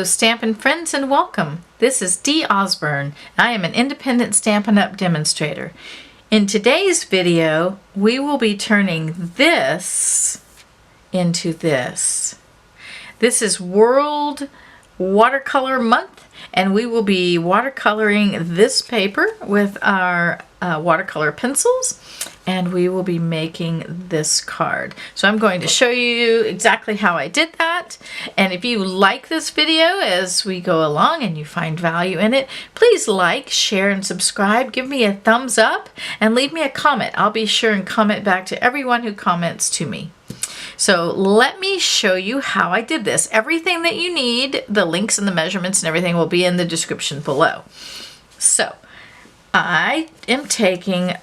Hello Stampin' friends and welcome. This is Dee Osburn. I am an independent Stampin' Up! Demonstrator. In today's video, we will be turning this into this. This is World Watercolor Month, and we will be watercoloring this paper with our watercolor pencils, and we will be making this card. So I'm going to show you exactly how I did that, and if you like this video as we go along and you find value in it, please like, share, and subscribe. Give me a thumbs up and leave me a comment. I'll be sure and comment back to everyone who comments to me. So let me show you how I did this. Everything that you need, the links and the measurements and everything, will be in the description below. So I am taking,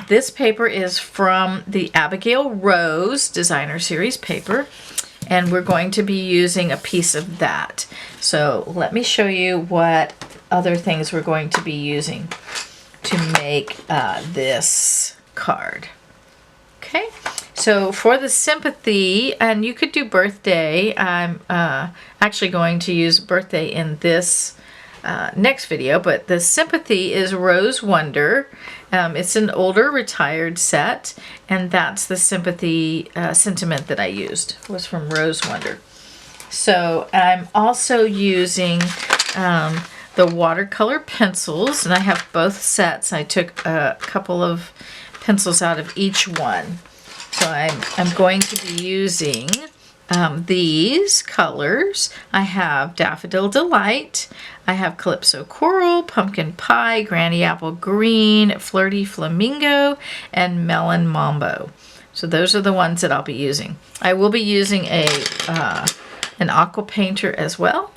this paper is from the Abigail Rose Designer Series paper, and we're going to be using a piece of that. So let me show you what other things we're going to be using to make this card. Okay, so for the sympathy, and you could do birthday, I'm actually going to use birthday in this next video, but the sympathy is Rose Wonder. It's an older retired set, and that's the sympathy sentiment that I used, was from Rose Wonder. So I'm also using the watercolor pencils, and I have both sets. I took a couple of pencils out of each one. So I'm going to be using these colors. I have Daffodil Delight, I have Calypso Coral, Pumpkin Pie, Granny Apple Green, Flirty Flamingo, and Melon Mambo. So those are the ones that I'll be using. I will be using an aqua painter as well.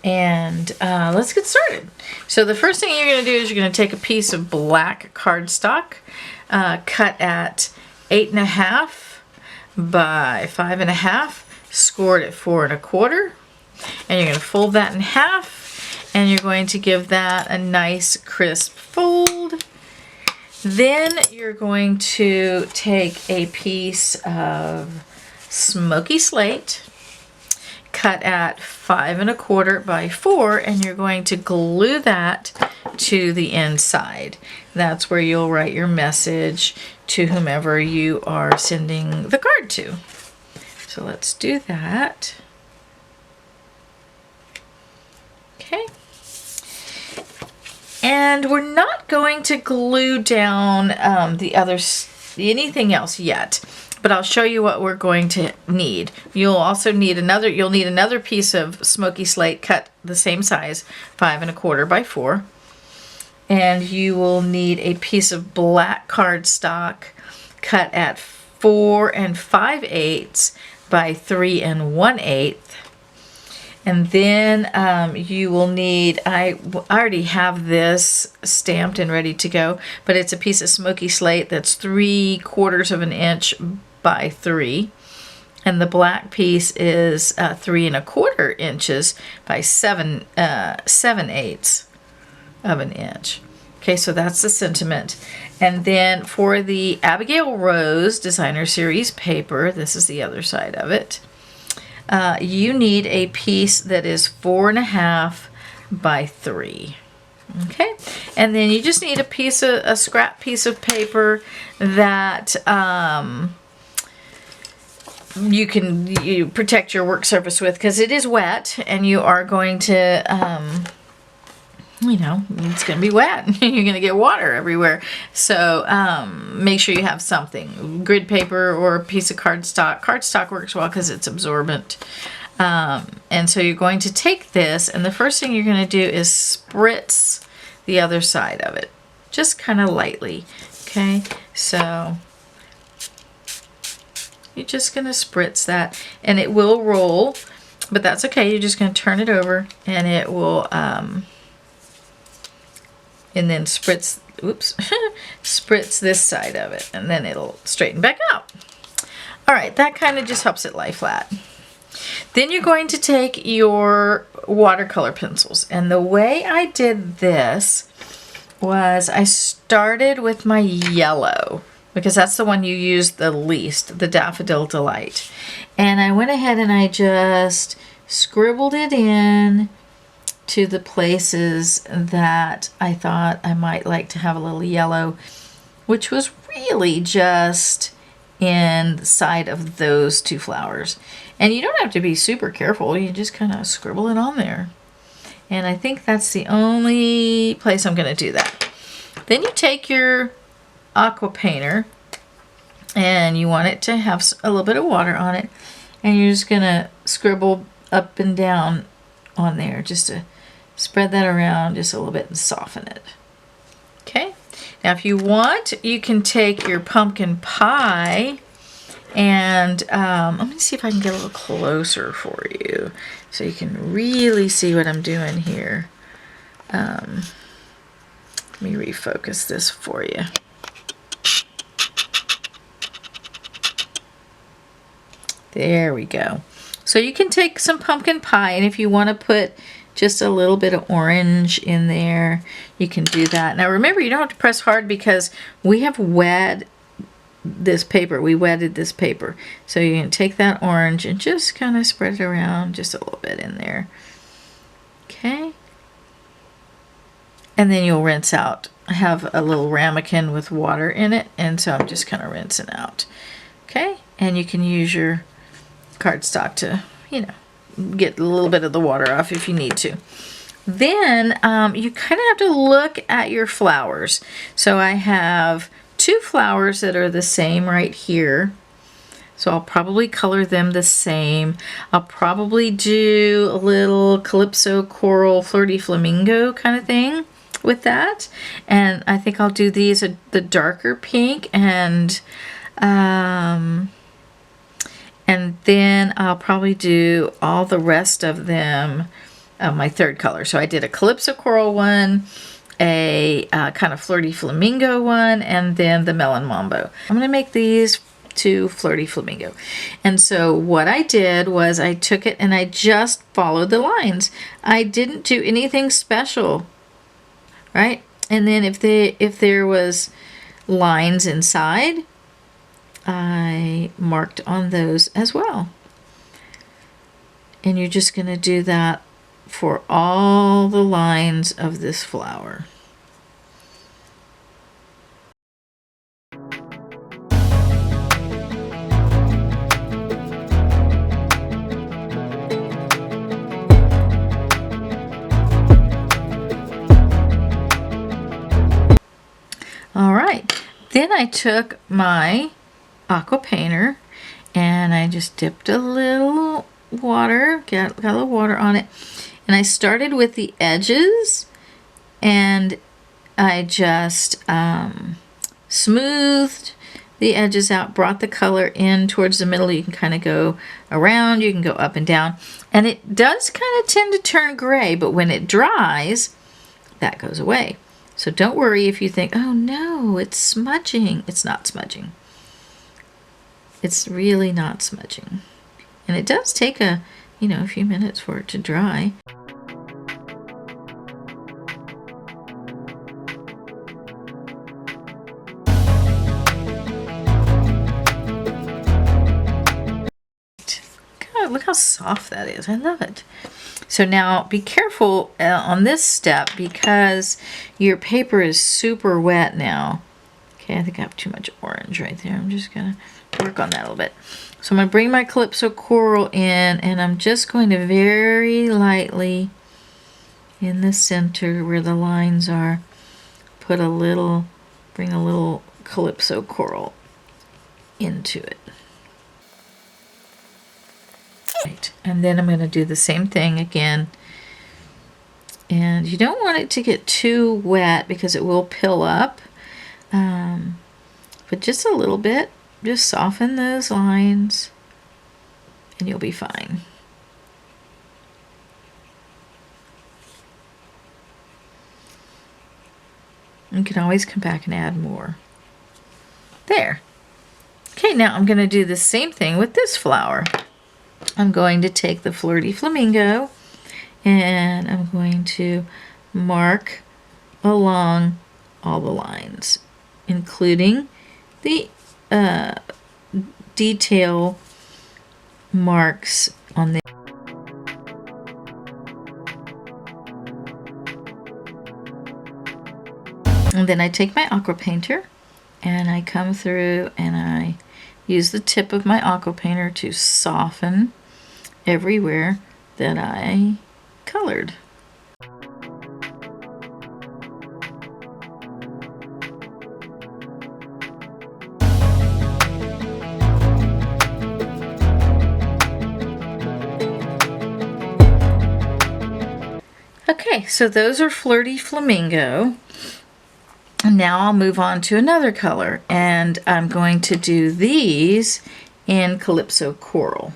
And let's get started. So the first thing you're going to do is you're going to take a piece of black cardstock, cut at 8.5 by 5.5, scored at 4 1/4, and you're going to fold that in half, and you're going to give that a nice crisp fold. Then you're going to take a piece of Smoky Slate, cut at 5 1/4 by 4, and you're going to glue that to the inside. That's where you'll write your message to whomever you are sending the card to. So let's do that. Okay. And we're not going to glue down anything else yet, but I'll show you what we're going to need. You'll also need another piece of Smoky Slate cut the same size, 5 1/4 by 4. And you will need a piece of black cardstock cut at 4 5/8 by 3 1/8. And then you will need, I already have this stamped and ready to go, but it's a piece of Smoky Slate that's 3/4 inch by 3. And the black piece is 3 1/4 inches by 7/8 of an inch. Okay, so that's the sentiment. And then for the Abigail Rose Designer Series paper, this is the other side of it, you need a piece that is 4 1/2 by 3. Okay, and then you just need a scrap piece of paper that you protect your work surface with, because it is wet and you are going to it's going to be wet. You're going to get water everywhere. So make sure you have something. Grid paper or a piece of cardstock. Cardstock works well because it's absorbent. And so you're going to take this, and the first thing you're going to do is spritz the other side of it. Just kind of lightly. Okay, so you're just going to spritz that, and it will roll, but that's okay. You're just going to turn it over, and it will... and then spritz this side of it, and then it'll straighten back out. All right, that kind of just helps it lie flat. Then you're going to take your watercolor pencils, and the way I did this was I started with my yellow, because that's the one you use the least, the Daffodil Delight. And I went ahead and I just scribbled it in to the places that I thought I might like to have a little yellow, which was really just inside of those two flowers. And you don't have to be super careful, you just kind of scribble it on there. And I think that's the only place I'm going to do that. Then you take your aqua painter, and you want it to have a little bit of water on it, and you're just going to scribble up and down on there just to spread that around just a little bit and soften it. Okay, now if you want, you can take your pumpkin pie and let me see if I can get a little closer for you so you can really see what I'm doing here. Let me refocus this for you. There we go. So you can take some pumpkin pie, and if you want to put just a little bit of orange in there, you can do that. Now remember, you don't have to press hard because we have wet this paper. We wetted this paper. So you can take that orange and just kind of spread it around just a little bit in there. Okay. And then you'll rinse out. I have a little ramekin with water in it, and so I'm just kind of rinsing out. Okay. And you can use your cardstock to, you know, get a little bit of the water off if you need to. Then you kind of have to look at your flowers. So I have two flowers that are the same right here. So I'll probably color them the same. I'll probably do a little Calypso Coral Flirty Flamingo kind of thing with that. And I think I'll do these the darker pink, and then I'll probably do all the rest of them my third color. So I did a Calypso Coral one, a kind of Flirty Flamingo one, and then the Melon Mambo. I'm going to make these two Flirty Flamingo. And so what I did was I took it and I just followed the lines. I didn't do anything special, right? And then if there was lines inside, I marked on those as well. And you're just going to do that for all the lines of this flower. All right, then I took my aqua painter and I just dipped a little water, got a little water on it, and I started with the edges, and I just smoothed the edges out, brought the color in towards the middle. You can kind of go around, you can go up and down, and it does kind of tend to turn gray, but when it dries, that goes away. So don't worry if you think, oh no, it's smudging. It's not smudging. It's really not smudging. And it does take a few minutes for it to dry. God, look how soft that is. I love it. So now be careful on this step because your paper is super wet now. Okay, I think I have too much orange right there. I'm just going to work on that a little bit. So I'm going to bring my Calypso Coral in, and I'm just going to very lightly in the center where the lines are, bring a little Calypso Coral into it. Right. And then I'm going to do the same thing again. And you don't want it to get too wet because it will pill up. But just a little bit. Just soften those lines and you'll be fine. You can always come back and add more. There. Okay, now I'm going to do the same thing with this flower. I'm going to take the Flirty Flamingo and I'm going to mark along all the lines, including the detail marks on the then I take my aqua painter and I come through and I use the tip of my aqua painter to soften everywhere that I colored. Okay, so those are Flirty Flamingo. And now I'll move on to another color, and I'm going to do these in Calypso Coral.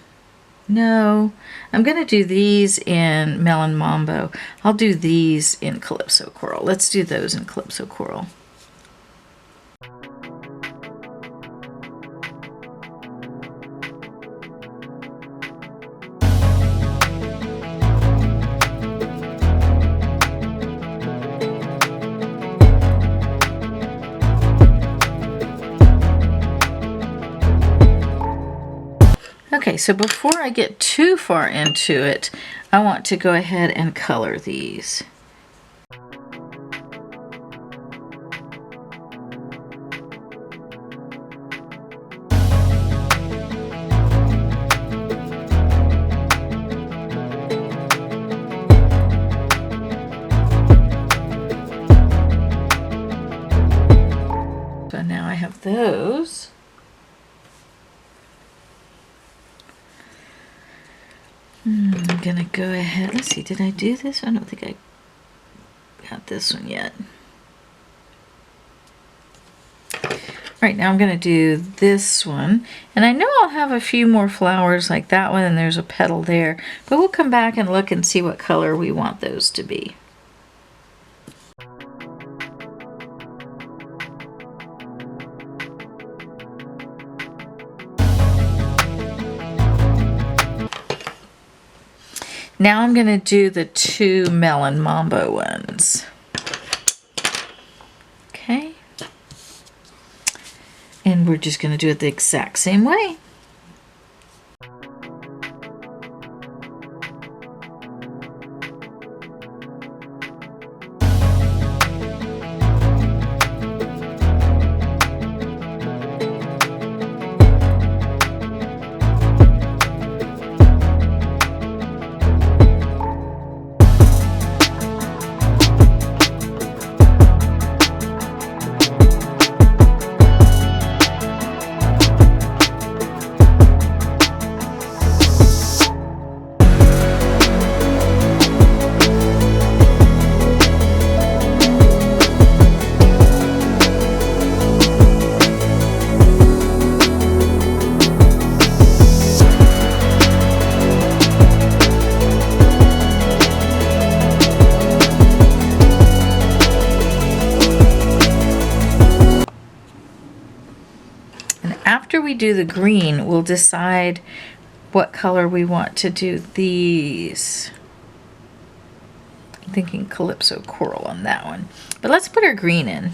No, I'm going to do these in Melon Mambo. I'll do these in Calypso Coral. Let's do those in Calypso Coral. Okay, so before I get too far into it, I want to go ahead and color these. So now I have those. I'm gonna go ahead, let's see, did I do this? I don't think I got this one yet. Right, now I'm gonna do this one, and I know I'll have a few more flowers like that one, and there's a petal there, but we'll come back and look and see what color we want those to be. Now I'm going to do the two Melon Mambo ones. Okay. And we're just going to do it the exact same way. After we do the green, we'll decide what color we want to do these. I'm thinking Calypso Coral on that one. But let's put our green in.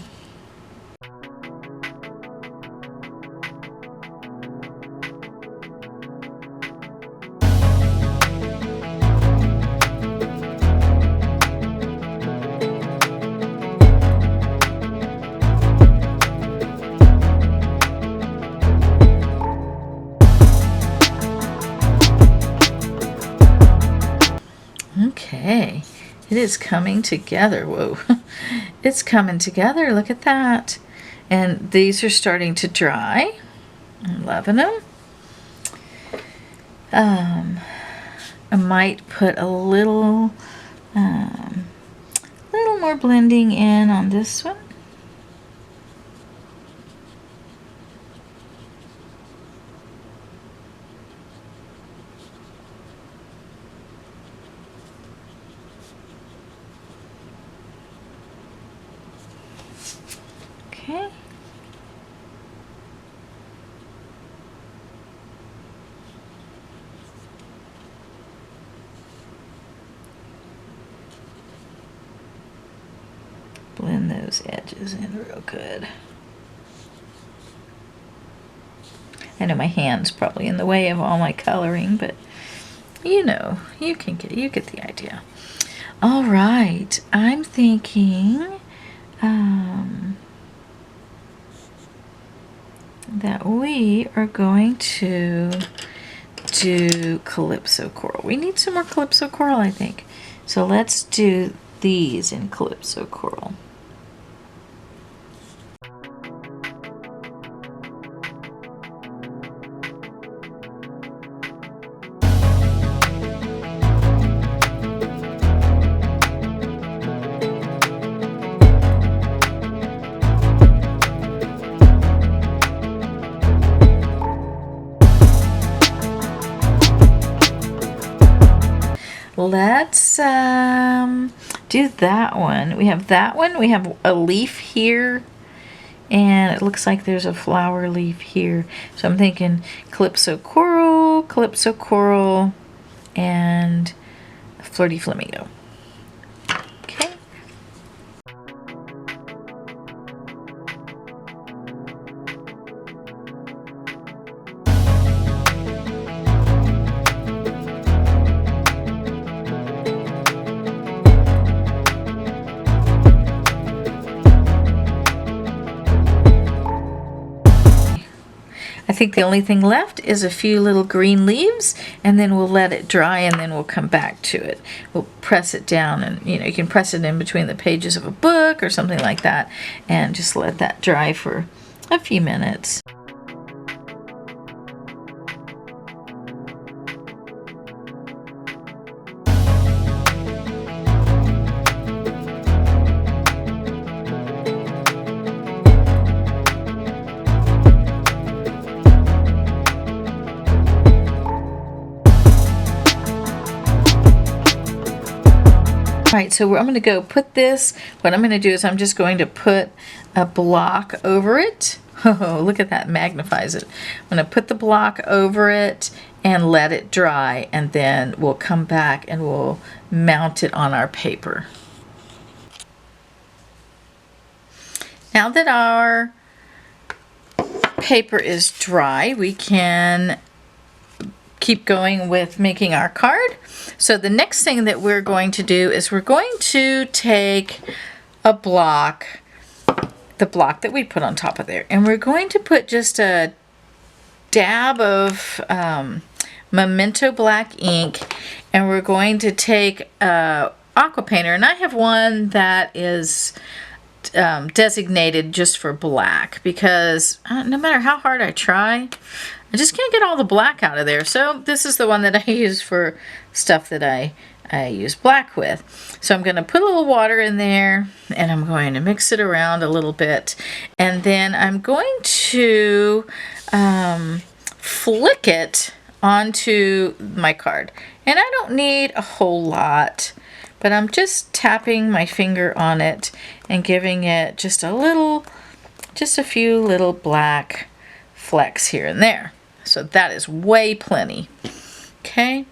Okay, it is coming together. Whoa, it's coming together. Look at that. And these are starting to dry. I'm loving them. I might put a little more blending in on this one. Okay. Blend those edges in real good. I know my hand's probably in the way of all my coloring, but you know, you get the idea. All right, I'm thinking that we are going to do Calypso Coral. We need some more Calypso Coral, I think. So let's do these in Calypso Coral. Let's do that one. We have that one. We have a leaf here, and it looks like there's a flower leaf here. So I'm thinking Calypso Coral, and Flirty Flamingo. Okay. I think the only thing left is a few little green leaves, and then we'll let it dry, and then we'll come back to it. We'll press it down, and you can press it in between the pages of a book or something like that, and just let that dry for a few minutes. Alright, so I'm going to go put this, what I'm going to do is I'm just going to put a block over it. Oh, look at that, magnifies it. I'm going to put the block over it and let it dry, and then we'll come back and we'll mount it on our paper. Now that our paper is dry, we can keep going with making our card. So the next thing that we're going to do is we're going to take a block, the block that we put on top of there, and we're going to put just a dab of Memento black ink, and we're going to take aqua painter, and I have one that is designated just for black, because no matter how hard I try, I just can't get all the black out of there. So this is the one that I use for stuff that I use black with. So I'm going to put a little water in there, and I'm going to mix it around a little bit, and then I'm going to flick it onto my card. And I don't need a whole lot, but I'm just tapping my finger on it and giving it just a few little black flecks here and there. So that is way plenty. Okay.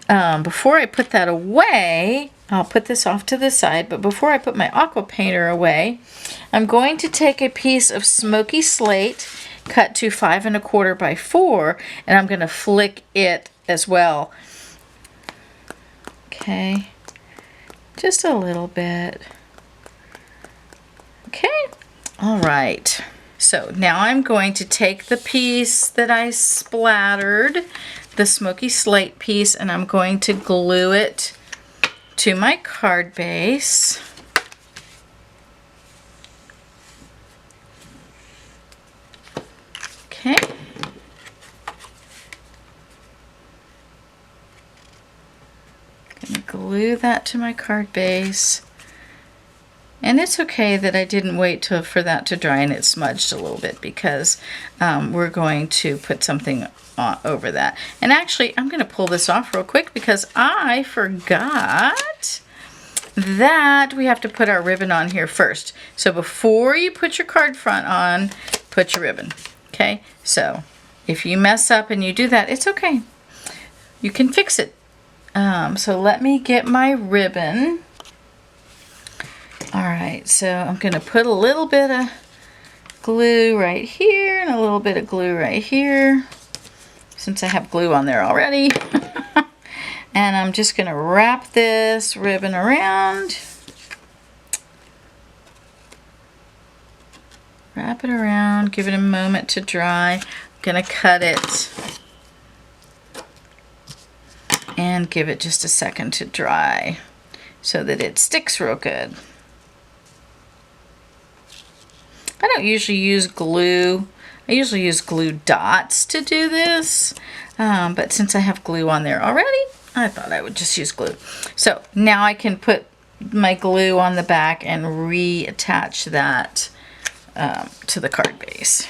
Before I put that away, I'll put this off to the side, but before I put my aqua painter away, I'm going to take a piece of Smoky Slate cut to 5 1/4 by 4, and I'm going to flick it as well. Okay. Just a little bit. Okay. All right. So now I'm going to take the piece that I splattered, the Smoky Slate piece, and I'm going to glue it to my card base. Okay. Gonna glue that to my card base. And it's okay that I didn't wait for that to dry and it smudged a little bit, because we're going to put something over that. And actually, I'm going to pull this off real quick because I forgot that we have to put our ribbon on here first. So before you put your card front on, put your ribbon. Okay? So if you mess up and you do that, it's okay. You can fix it. So let me get my ribbon. Alright, so I'm going to put a little bit of glue right here and a little bit of glue right here, since I have glue on there already. And I'm just going to wrap this ribbon around Wrap it around, give it a moment to dry. I'm gonna cut it and give it just a second to dry so that it sticks real good. I don't usually use glue. I usually use glue dots to do this, but since I have glue on there already, I thought I would just use glue. So now I can put my glue on the back and reattach that to the card base.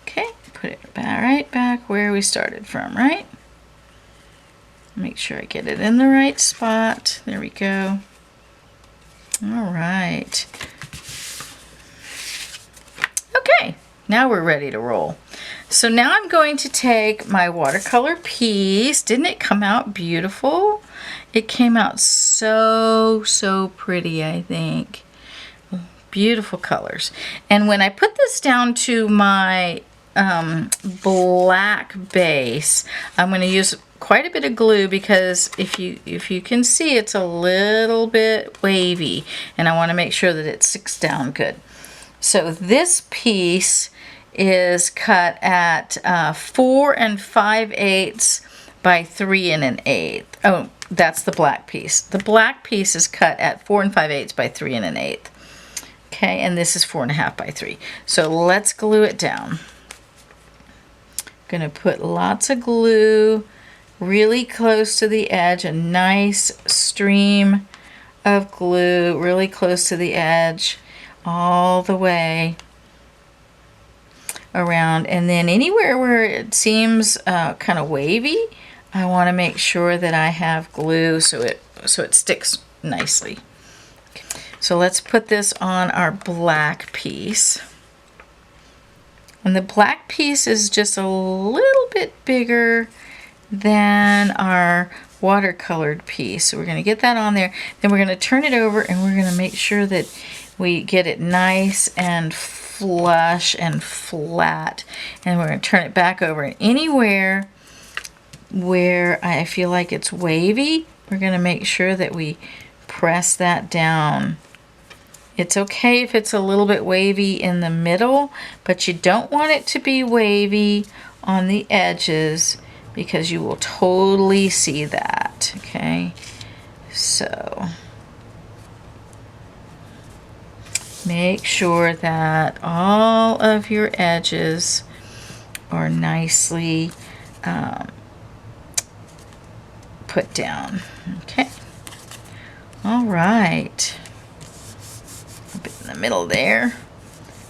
Okay, put it right back where we started from, right? Make sure I get it in the right spot. There we go. All right. Okay, now we're ready to roll. So now I'm going to take my watercolor piece. Didn't it come out beautiful? It came out so pretty, I think. Beautiful colors. And when I put this down to my black base, I'm going to use quite a bit of glue because if you can see, it's a little bit wavy, and I want to make sure that it sticks down good. So this piece is cut at 4 5/8 by 3 1/8. Oh, that's the black piece. The black piece is cut at 4 5/8 by 3 1/8. Okay, and this is 4 1/2 by 3. So let's glue it down. Gonna put lots of glue really close to the edge, a nice stream of glue really close to the edge, all the way around. And then anywhere where it seems kind of wavy, I want to make sure that I have glue so it sticks nicely. Okay. So let's put this on our black piece. And the black piece is just a little bit bigger than our watercolored piece. So we're going to get that on there. Then we're going to turn it over and we're going to make sure that we get it nice and flush and flat. And we're going to turn it back over. And anywhere where I feel like it's wavy, we're going to make sure that we press that down. It's okay if it's a little bit wavy in the middle, but you don't want it to be wavy on the edges because you will totally see that, okay? So make sure that all of your edges are nicely put down, okay? All right. A bit in the middle there.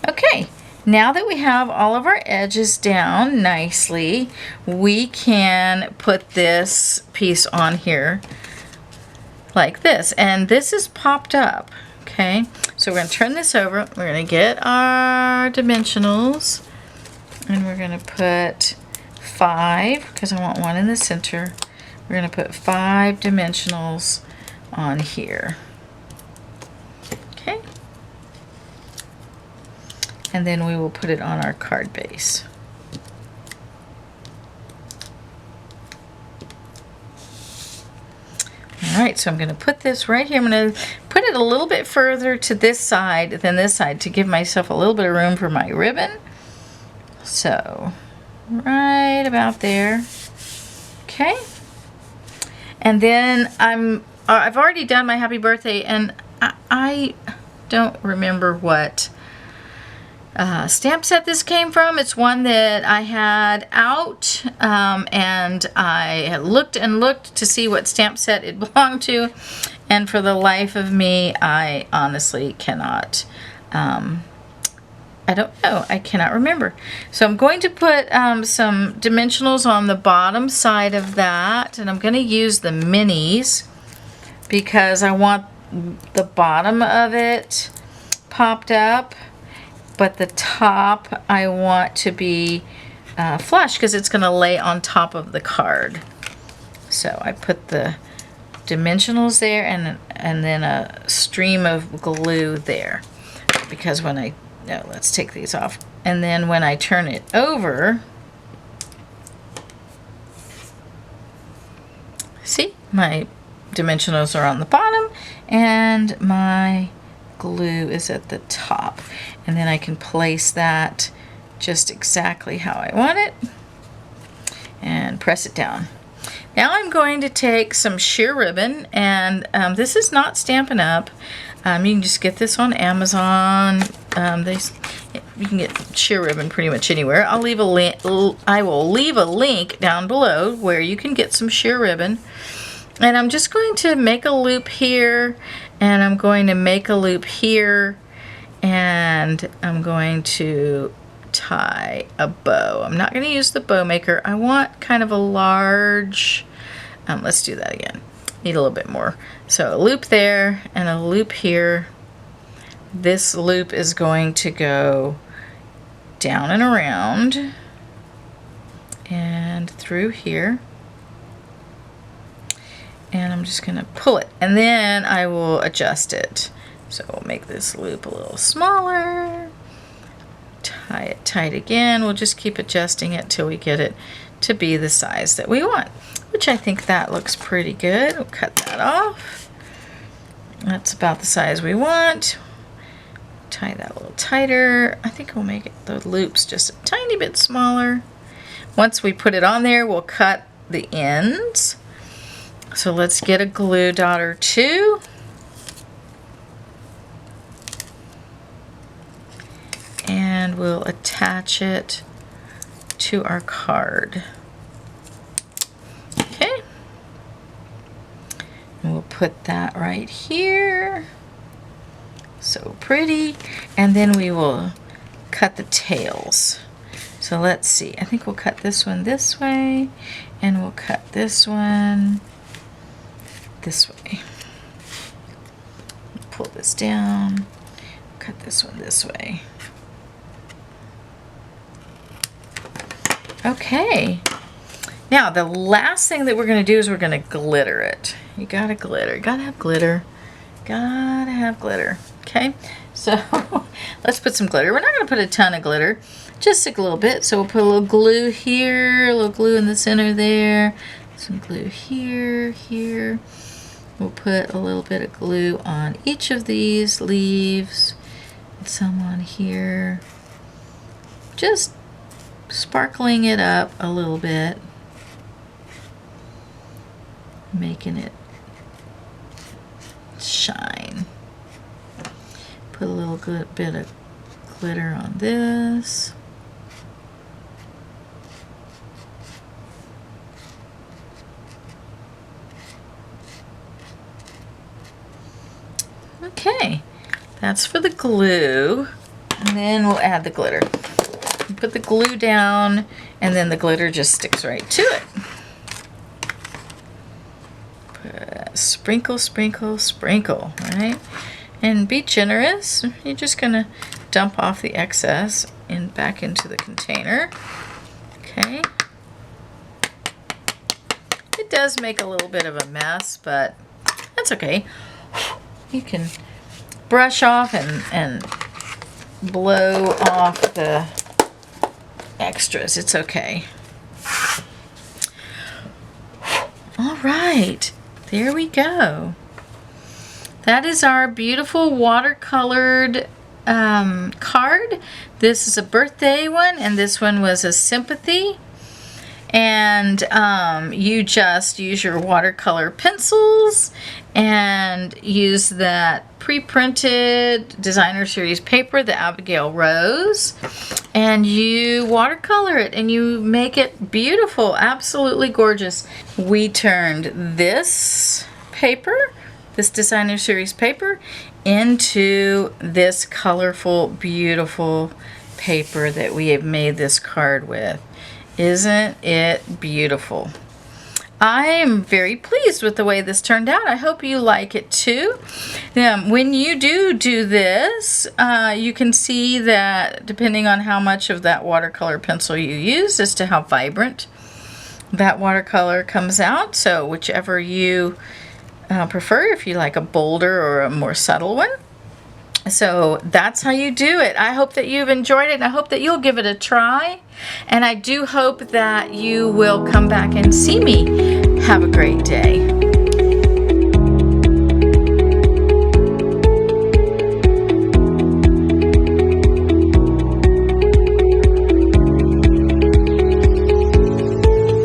Okay. Now that we have all of our edges down nicely, we can put this piece on here like this. And this is popped up, okay? So we're going to turn this over. We're going to get our dimensionals, and we're going to put 5, because I want one in the center. We're going to put 5 dimensionals on here. Okay? And then we will put it on our card base. All right, so I'm going to put this right here. I'm going to put it a little bit further to this side than this side to give myself a little bit of room for my ribbon. So, right about there. Okay. And then I've already done my happy birthday, and I don't remember what stamp set this came from. It's one that I had out, and I looked and looked to see what stamp set it belonged to, and for the life of me, I honestly cannot. I don't know. I cannot remember. So I'm going to put some dimensionals on the bottom side of that, and I'm going to use the minis because I want the bottom of it popped up, but the top I want to be flush because it's going to lay on top of the card. So I put the dimensionals there and then a stream of glue there, because when I let's take these off. And then when I turn it over, see, my dimensionals are on the bottom and my glue is at the top. and then I can place that just exactly how I want it and press it down. Now I'm going to take some sheer ribbon, and this is not Stampin' Up. You can just get this on Amazon. You can get sheer ribbon pretty much anywhere. I will leave a link down below where you can get some sheer ribbon. And I'm just going to make a loop here, and I'm going to make a loop here, and I'm going to tie a bow. I'm not going to use the bow maker. I want kind of a large, let's do that again. Need a little bit more. So a loop there and a loop here. This loop is going to go down and around and through here. And I'm just going to pull it, and then I will adjust it. So we'll make this loop a little smaller. Tie it tight again. We'll just keep adjusting it till we get it to be the size that we want, which I think that looks pretty good. We'll cut that off. That's about the size we want. Tie that a little tighter. I think we'll make it, the loops just a tiny bit smaller. Once we put it on there, we'll cut the ends. So let's get a glue dot or two. And we'll attach it to our card. Okay. And we'll put that right here. So pretty. And then we will cut the tails. So let's see. I think we'll cut this one this way, and we'll cut this one this way. Pull this down. Cut this one this way. Okay, now the last thing that we're going to do is we're going to glitter it. You gotta glitter, gotta have glitter, gotta have glitter. Okay, so let's put some glitter. We're not going to put a ton of glitter, just a little bit. So we'll put a little glue here, a little glue in the center there, some glue here, here. We'll put a little bit of glue on each of these leaves, and some on here. Just sparkling it up a little bit, making it shine. Put a little good bit of glitter on this. Okay, that's for the glue, and then we'll add the glitter. Put the glue down, and then the glitter just sticks right to it. Sprinkle, sprinkle, sprinkle, right? And be generous. You're just gonna dump off the excess and back into the container. Okay. It does make a little bit of a mess, but that's okay. You can brush off and blow off the extras. It's okay. All right, there we go. That is our beautiful watercolored card. This is a birthday one, and this one was a sympathy. And you just use your watercolor pencils and use that pre-printed designer series paper, the Abigail Rose, and you watercolor it and you make it beautiful, absolutely gorgeous. We turned this paper, this designer series paper, into this colorful, beautiful paper that we have made this card with. Isn't it beautiful? I am very pleased with the way this turned out. I hope you like it too. When you do this, you can see that depending on how much of that watercolor pencil you use as to how vibrant that watercolor comes out. So whichever you prefer, if you like a bolder or a more subtle one. So that's how you do it. I hope that you've enjoyed it, and I hope that you'll give it a try. And I do hope that you will come back and see me. Have a great day.